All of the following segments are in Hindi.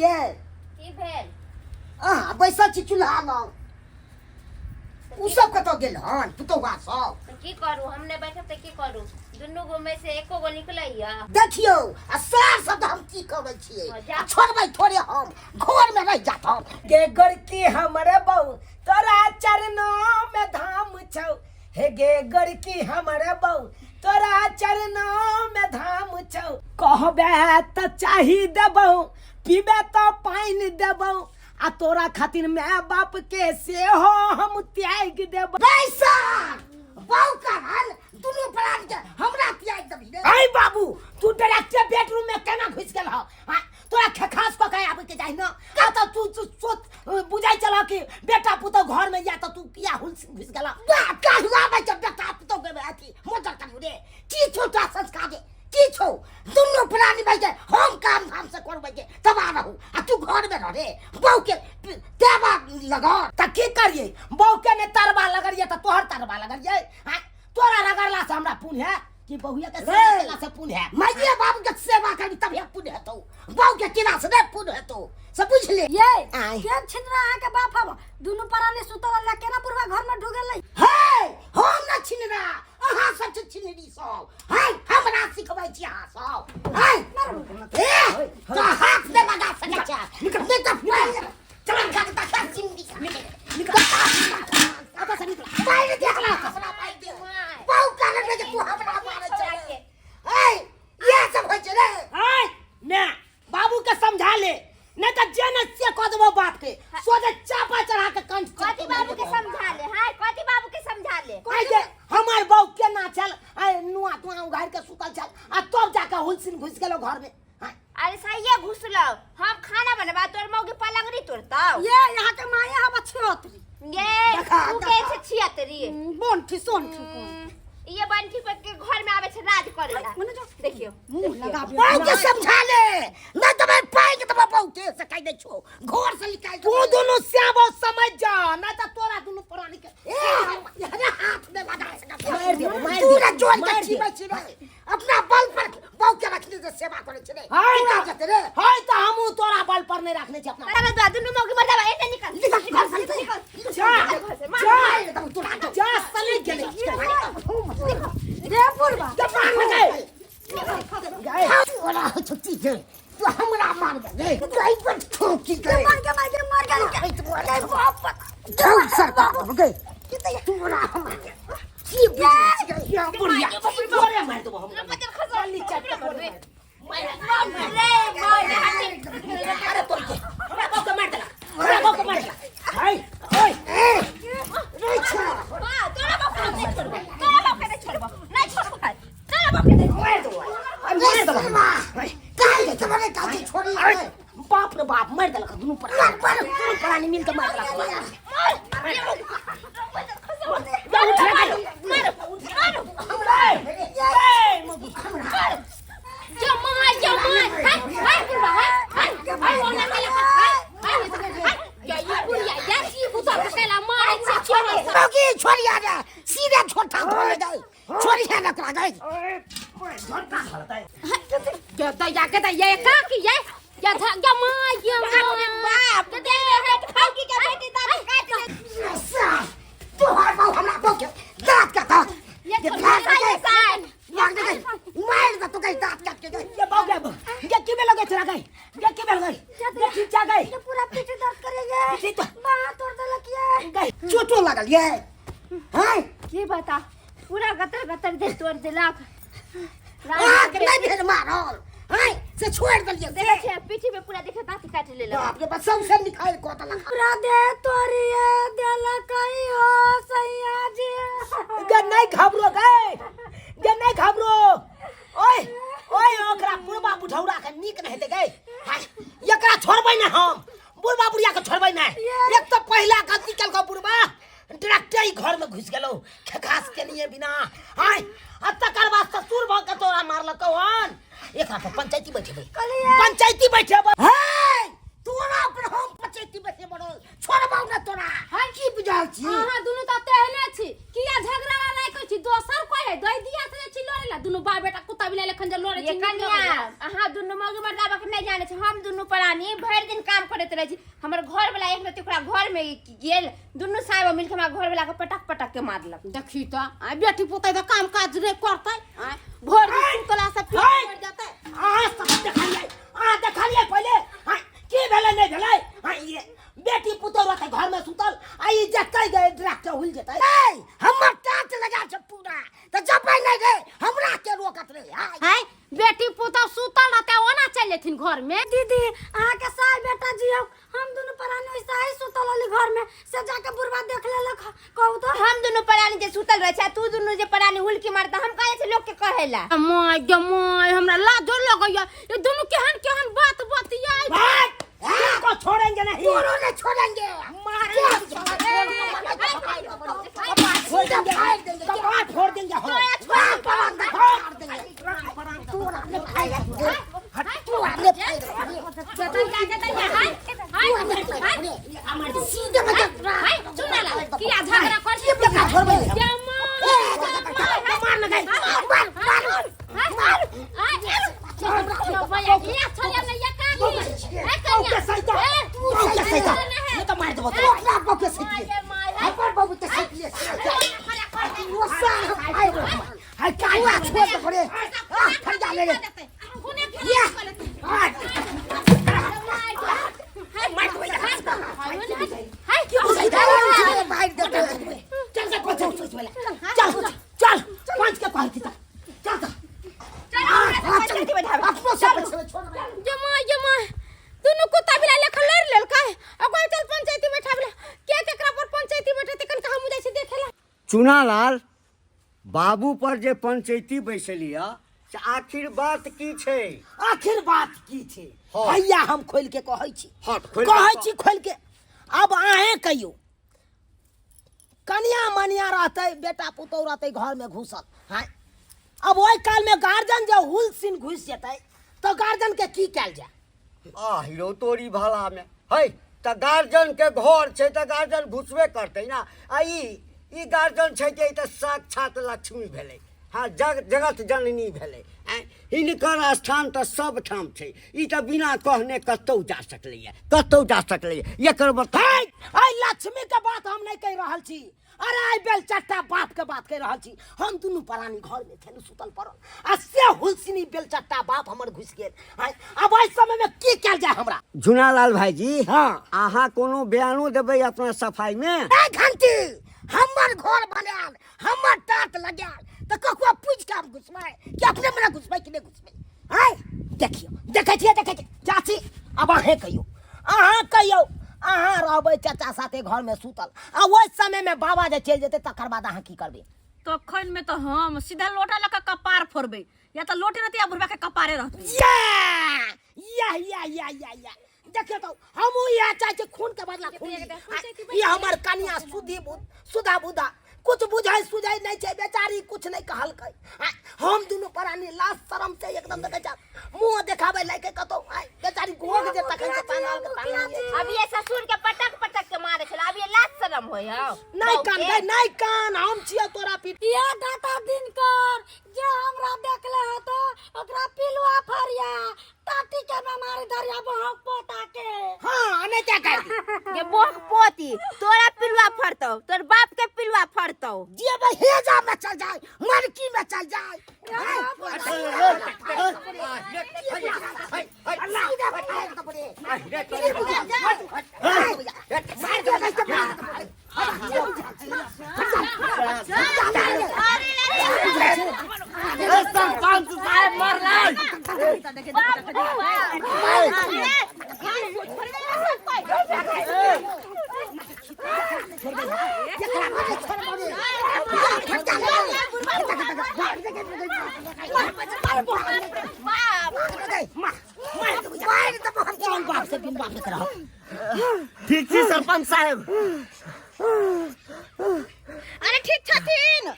ये की भेल बैसल छी चूल्हा लग उ सब कत गेल हन पुतौआ सब तो की करू हमने बैठब त की करू दुनू गो में से एको गो निकलैया देखियो आ सार सब हम की करै छियै जा। छोड़बै थोड़े हम घर में रह जात हम गे गड़की हमरे बहू तोरा चरणों में धाम छौ हे गे गड़की हमरे बहू तोरा चरणों में धाम छौ कहबे त चाही देबौ पीबे त पानी देबौ आ तोरा खातिर माय बाप के से हो हम त्याग देबौ बैसल बहु का हल दुनू प्राण के हमरा त्याग देबी रे आई बाबू तू डायरेक्ट बेडरूम में केना घुस गेल ह तोरा खखास क के आबे के जाहि न आ त तू सोच बुझाई चला कि बेटा पुतो घर में या त तू किया घुस गेला कहवा में जब बेटा पुतो के अथी मोटर करू रे की छोटा संस्कार दे की छौ दुनू प्राणी भाई के हम काम धाम से करबै के तबा रहू आ तू घर में रह रे बहु के देवा लगा त की करिए बहू के ने तरबा लगरिए त तोहर तरबा लगरिए तोरा रगड़ला से हमरा पुण्य है कि बहुया के सेवा केला से पुण्य है मैया बाबू के सेवा करी तब हे पुण्य हेतौ बहु के किना से नहीं पुण्य हेतौ सब बुझ ले ये आय। के छिनरा आ के बाप हम दुनु परानी सुतल ला केना बुढ़वा घर में ढुगल लै हे हम न छिनरा अहाँ सब छी छिनरी सब हे हमरा सिखबै छी अहाँ सब हे ए तो हाथ में लगा सकै छै नहीं तो फिर चल का तक छिनरी निकल आता से निकल बाहर देखला कसरा पाई दे बहु कारण में तू हमरा मारे छै हे ये सब होय छै रे हाय ने बाबू के समझा ले नहीं तो जेने से कह देबो बाप के सोझे चापा चढ़ा के कंठ कथी बाबू के समझा ले हाय कथी बाबू के समझा ले आई जे हमार बहू के ना चल आई नुआ तुआ उघार के सुतल चल आ तब जाके हुलसिन घुस गेलो घर में अरे सही घुसलो हम खाना बनबा तोर मौगी पलंगरी तोड़ता ये यहाँ के माया हवा छियतरी ये तू के छे छियतरी बोनठी सोनठी ये बंठी पर के घर में आवे छे राज करेला मने जो देखियो मुंह लगा बहु के समझा ले नहीं तो मैं पाई के तब बहु के से कह दे छो घर से निकाल तू दोनों श्याम समझ जा ना तो तोरा दोनों प्राणी के ए हाथ में लगा सका मार दे मार तू रे दे जोड़ के मार दे। छीबे छीबे अपना बल पर बहु के रखने से सेवा करे छे रे हाय तू ना जते रे हाय तो हमू तोरा बल पर नहीं रखने छ अपना अरे दो दुनु मौगी मर जाबा एने निकल निकल घर से निकल जा जा तब तू ना जा सले गेले रे बुढ़वा ओरा छुट्टी दे तू हमरा मार दे तू आई पर ठोकी करे मार के तू अरे बाप जाओ सरकार हो गए तू ओरा हमारे की बुझी या बुढ़िया तोरे मार दो हम मतलब खजाली चट कर रे अरे तोर के हमरा बहू के मार देला हमरा बहू के मार देला हाय ओए रे छोड़ हां तोरा बाप के नहीं छोड़बो तोरा बाप के नहीं छोड़बो नहीं छोड़बो तोरा बाप के नहीं मार दो अरे सलमा काहे के तुम्हारे काहे छोड़ी है बाप रे बाप मार देला दोनों प्राणी मिल के मार देला मोगी छोड़िया रे सीधे छोटा धोले दे छोड़िया न करा गई तोहर बहु हमरा बहु के दांत काट ये मार दे मार दे तू कहीं दांत काट के ये बाऊ ये की में लगे चला गई ये की में लगे ये ठीक जा गई पूरा पीठ दर्द करेगा ठीक तो बाह तोड़ देलक ये गई चोटो लगल ये हैं ये बता पूरा गतर गतर दे तोड़ देलक आग नहीं भेल मारल हैं से छोड़ दलिए देखे छे पीठी पे पूरा देखे दांत काट लेलक बाप रे बस सबसे निकाल कोता लगा पूरा दे तोरिए देलक हो सैया जी ये नहीं घबरो गए ये नहीं घबरो ओए ओए ओकरा बुढ़बा बुढ़ौरा के नीक नहीं दे गए एकरा छोड़बै ना हम बुढ़बा बुढ़िया के छोड़बै ना एक तो पहला गलती कल का बुढ़बा डायरेक्ट ही घर में घुस गेलो खखास के लिए बिना हाय अब तकर बाद ससुर भ के तोरा मारलक हन एकरा पर पंचायती बैठेबै पंचायती बैठेबै हे तोरा पर हम पंचायती बैठे बड़ो छोड़बौ ना तोरा हां की बुझाल छी हां दुनु त तेहने छी किया झगड़ा नहीं कर छी दोसर कोई है दई दिया से छी लोरे ला दुनु बाप बेटा कुत्ता बिलाई लखन जे लोरे छी ये कन्या अहाँ दुनु मौगी मर्दाबा के नहीं जाने छे हम दुनु प्राणी बानी भर दिन काम करते रह छी हमर घर वाला एक रति ओकरा घर में गेल दुनु साहब मिलके हमरा घर वाला के पटक पटक के मारलक देखी तो आ बेटी पुतै तो काम काज रे करतै आ भोर दिन सुतला से पेट भर जातै आ सब देखलिए पहले हां की भेलै नहीं भेलै हां ये बेटी पुतौ रहतै घर में सुतल आ ई जतै गए डाक्टर हुल जेतै ए हमर टाट लगा छ पूरा त जबै नहीं गे हमरा के रोकत रे हाय बेटी पुतौ सुतल रहतै ओना चल जेथिन घर में दीदी अहाँ के साल बेटा जियो हम दोनों परानी वैसा ही सुतल वाली घर में से जाके बुढ़वा देख लेलक कहू तो हम दोनों परानी जे सुतल रह छै तू दोनों जे परानी हुलकी मारता हम काहे से लोग के कहेला माय गे माय हमरा लाजो लगैया ये दोनों केहन बात बतियाई बात को छोड़ेंगे नहीं दोनों ने छोड़ेंगे कपाट फोड़ देंगे हो सीधे किया झगड़ा कर छी के मार लगे ओके सैता ये तो मार दो के सीधे अपन बाबू ते सीधे हाय काया छोड़ दे पड़े खरीदा ले ये हाय क्यों चल से चल चल पांच के पांच चल जमा दोनों कुत्ता बिला लेखा लड़ लेल काहे अगो चल पंचायती बैठाबला के केकरा पर पंचायती बैठते कन कहा मुझे से देखेला चुनालाल बाबू पर जे पंचायती बैसलिया से आखिर बात की छै आखिर बात की छै हाँ। भैया हम खोल के कहै छी हाँ, खोल के कहै कह। छी खोल के अब आहे कहियो कनिया मनिया रहते बेटा पुतौ रहते घर में घुसल हां अब ओई काल में गार्जियन जो हुल सिन घुस जेतै तो गार्जियन के की कैल जाय हिरो तोरी भाला में है त गार्जियन के घर छै त गार्जियन घुसबे करतै ना आ ई गार्जियन छै के त साक्षात लक्ष्मी भेलै हाँ जगत जननी भेलै हिनकर स्थान त सब ठाम छै ई त बिना कहने कतौ जा सकलैया एकर मतलब आई लक्ष्मी के बात हम नहीं कह रहल छी अरे आई बेल चट्टा बाप के बात कह रहल छी हम दुनू प्राणी घर में थे सुतल पड़ल आ से हुलसिनी बेल चट्टा बाप हमर घुस गेल अब इस समय में की कैल जाय हमरा झुनालाल भाईजी हाँ अहाँ कोनो बयानो देबै अपना सफाई में ए घंटी हमर घर बनाल हमर टाट लगाल त ककवा पूछ के हम घुसबै कि अपने मने घुसबै कि नहीं घुसबै हाय देखियो देखे चाची अब अहे कहियो अहाँ रहबै चाचा साथे घर में सुतल आ ओइ समय में बाबा जे चल जेते तकर बाद अहाँ की करबे तखन में तो हम सीधा लोटा लगा कपार फोड़बे या तो लोटे रहते या बुढ़वा के कपारे रहते या देखियो तो हम या चाहे खून के बदला खून ये हमर कन्या सुधा बुधा कुछ बुझाई सुझाई नहीं छै बेचारी कुछ नहीं कहल कै हम दुनु परानी लाश शर्म से एकदम देखे जा मुंह देखाबे लायक कतो बेचारी गोग जे तखन से तानाल के तानाल अब ये ससुर के पटक पटक के मारे छला अब ये लाज शरम होय हो नहीं कान हम छिया तोरा पीठ या दाता दिन जे हमरा देखले हो तो ओकरा पिलवा फरिया टाटी के बीमारी धरिया बहु पोता के हां नहीं क्या कर ये बोक पोती तोरा पिलवा फरतौ तोर बाप के पिलवा फरतौ जे भाई हेजा में चल जाए मरकी में चल जाए सरपंच साहब ठीक छी सरपंच साहब अरे ठीक छथिन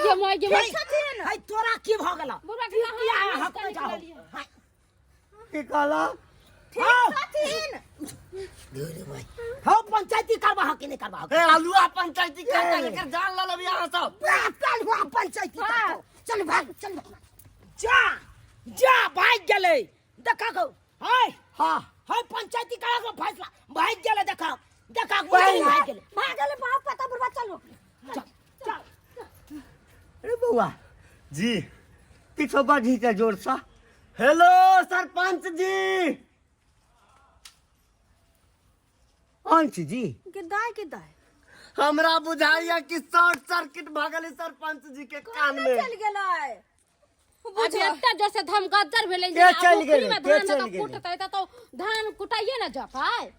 जमा छथिन है तोरा की भ गेल बुढ़ा किया हक में जाओ की कहला छथिन हो पंचायती करबा हक नहीं करबा हक आलुआ पंचायती करता लेकर जान ला लबी यहाँ सब चल हुआ पंचायती चल भाग चल जा भाग गेले देखा गो हाय हाँ हाय पंचायती करा के फैसला भाग गेले देखा भाग गेले बाप पता बुढ़वा चलो अरे बउआ जी पीछे बढ़ी के जोर सा हेलो सरपंच जी पंच जी किदाय हमरा बुझाइया कि शॉर्ट सर्किट भगल सरपंच जी के कान में चल गेलै अभी एते जोर से धमगज्जर भेलै के चल गेलै, में के धान चल का गेलै? कुटतै त तो धान कुटाइए न जपाय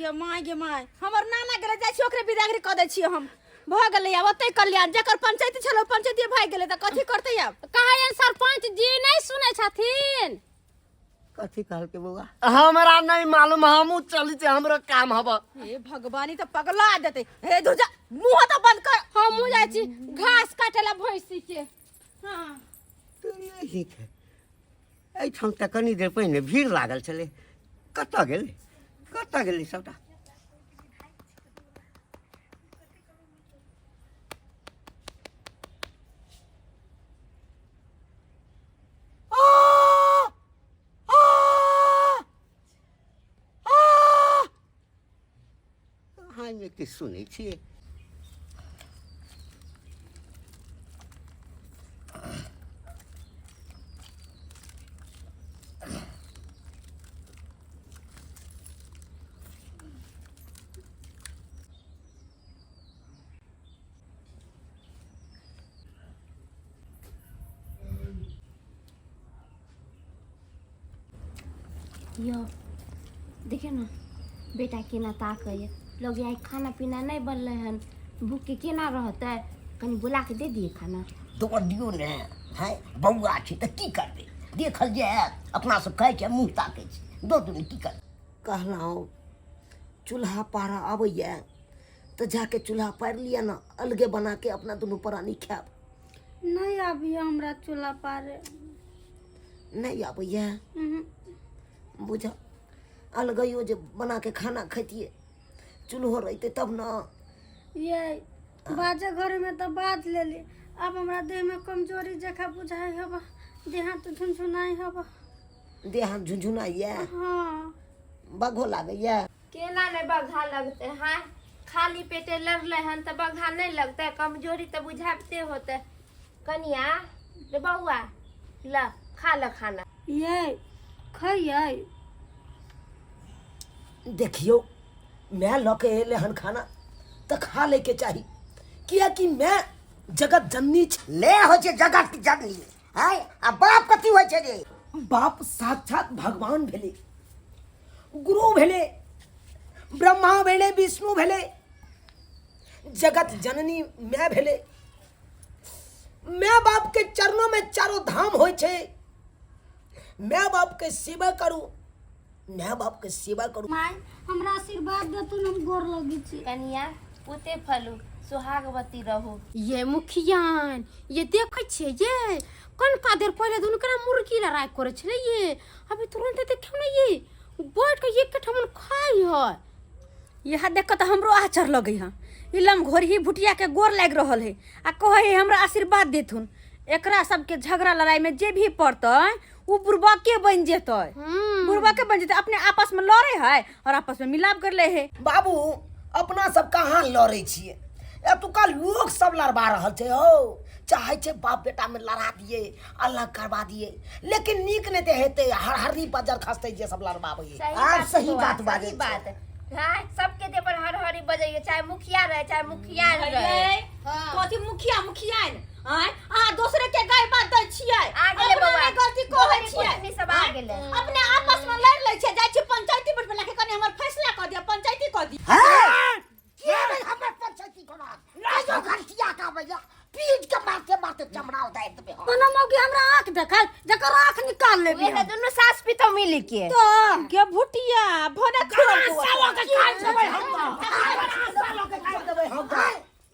गे माय हमर नाना गेलै जाइ छी ओकरे बिदागरी क दै छी हम भ गेलै अब ओतै कल्याण जकर पंचायती छलो पंचायती भाग गेलै त कथी करतै अब कहैन सरपंच जी नहीं सुनै छथिन कथी कहल के बउआ हमरा नहीं मालूम हमू चली से हमरो काम हब हे भगवानी त पगला देतै हे धुजा मुंह त बंद कर हम जाइ छी घास काटेला भैंसी के हां ठीक है एठाम त कनी देर पहिने भीड़ लागल छलै कतऽ गेलै सबटा हाय में किछु सुनै छियै यो देखिए ना बेटा केना ताकैए लोग यहाँ खाना पीना नहीं बनले हन भूखे केना रहते कनी बुला के दे दिए खाना तो दियो ने है बउआ छी त की करबे देखल जाय अपना सब खाइ के मुंह ताकै छी दो दिन की कर कहलौ चूल्हा पारा आबैया तो जाके चूल्हा पार लिया ना अलगे बना के अपना दोनों प्राणी खाब नहीं अभी हमरा चूल्हा पारे नहीं आबैया बुझ अलगैयो जे बना के खाना खैतिए चूल्हो रहते तब न ये बाजे घर में तो बात ले ली अब हमरा देह में कमजोरी जखा बुझाई हबा देह हाथ झुनझुनाई हबा देह हाथ झुनझुनाइया हाँ बघो लागैया केना नहीं बघा लगते हाँ खाली पेटे लड़ले हन तो बघा नहीं लगते कमजोरी तो बुझाते होते कनिया रे बउआ ला खा ल खाना ये खइयै देखियो मैं लके एले हन खाना तो खा ले के चाही किया कि मैं जगत जननी ले हो छे जगत जननी है आ बाप कथी होय छे रे बाप साक्षात भगवान भेले गुरु भेले ब्रह्मा भेले विष्णु भेले जगत जननी मैं भेले मैं बाप के चरणों में चारों धाम होय छे मैं बाप के सेवा करूं मैं बाप के सेवा करूं माय हमरा आशीर्वाद दे तू हम गोर लगी छी कनिया पुते फलू सुहागवती रहो ये मुखियान ये देखे छे ये कनका देर पहले दुनकरा मुर्गी लड़ाई करे छले ये अभी तुरंत देखियो ना ये बैठ के एक ठमन खाई है यह देख त हमरो आचर लगे हां इलम घोरही भुटिया के गोर लाग रहल है आ कहे हमरा आशीर्वाद देथुन एकरा सबके झगड़ा लड़ाई में जे भी पड़तै वो बुरबा के बन जेतै बुरबा के बन जेतै अपने आपस में लड़े है और आपस में मिलाप कर ले है बाबू अपना सब कहाँ लड़े छिए एतुका लोग सब लड़बा रहल छे हो चाहे छे बाप बेटा में लड़ा दिए अलग करवा दिए लेकिन नीक नहीं ते हेते हरहरी बजर खसते जे सब लड़बाबे सही बात बाजे बात हाँ सबके दे पर हर हरी बजाइए चाहे मुखिया रहे चाहे मुखिया रहे कथी मुखिया आ दूसरे के गाय बात दै छियै आगे ले बउआ गलती कहै छियै नहीं सब आ गेले अपने आपस में लड़ ले छै जाइ छी पंचायती बोर्ड में लाके कनी हमर फैसला क दिया पंचायती क दी के रे हमर पंचायती कोना राजो घरटिया का भैया पीट के मारते चमड़ा उतार देबे हो कोना मौगी हमरा आंख देखा जकर आंख निकाल लेबी ये दोनों सास भी तो मिल के तो के भुटिया भने छोड़ सालों के खाइ देबै हम सालों के खाइ देबै हम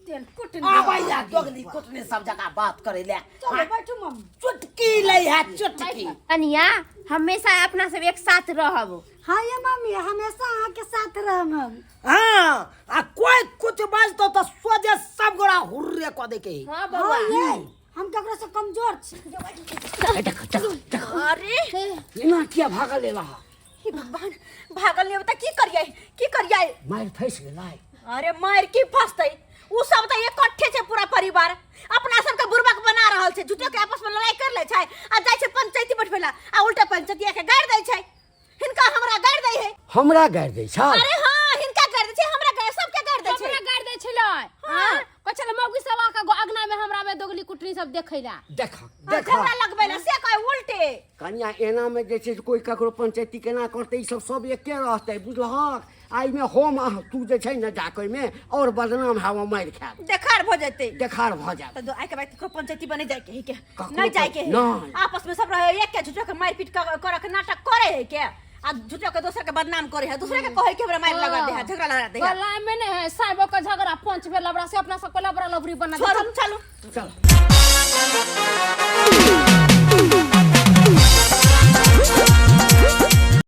तेल कुटनी आ भैया दोगली कुटनी सब जगह बात करे ले चलो बैठो मम्मी चुटकी ले है चुटकी कनिया हमेशा अपना सब एक साथ रहब हां ये मम्मी हमेशा अहाँ के साथ रहब हम हां आ कोई कुछ बाजतो तो सोजे सब गोड़ा हुर्रे क दे के हां बउआ हम ककरा से कमजोर छी अरे ना क्या भागा लेला हे भगवान भागल नहीं बता की करिए मार फंस गेलै अरे मार की फंसतै उ सब त इकट्ठे छै पूरा परिवार अपना सब के बुर्बक बना रहल छै झूठो के आपस में लड़ाई कर ले छै आ जाय छै पंचायती बैठवेला आ उल्टा पंचायतिया के गाड़ दै छै हिनका हमरा गाड़ दै है हमरा गाड़ दै छ अरे हां हिनका गाड़ दै छै हमरा गाड़ सबके गाड़ दै छै हमरा गाड़ दै छलै हां कछले मौगी सब आके अगना में हमरा में दोगली कुटनी सब देखैला देख झगड़ा लगबैला से कहे उल्टे कनिया एना में जे छै कोई ककरो पंचायती केना करतै ई सब एके रहतै बुझलहक आई में हम तू जे छै न जाके में और बदनाम हवा मार खा देखार भ जतै देखार भ जात तो आइ के बाद को पंचायती बने जाय के है के ककरो नहीं जाय के है नहीं। आपस में सब रहे एक के झूठो के मार पीट कर के नाटक करे है के आ झूठो के दूसरे के बदनाम करे है दूसरे के कहे के हमरा मार लगा दे है झगड़ा लगा दे है गला में नहीं है साइबो का झगड़ा पंच में लबड़ा से अपना सब को लबड़ा लबरी बना चलो चलो चल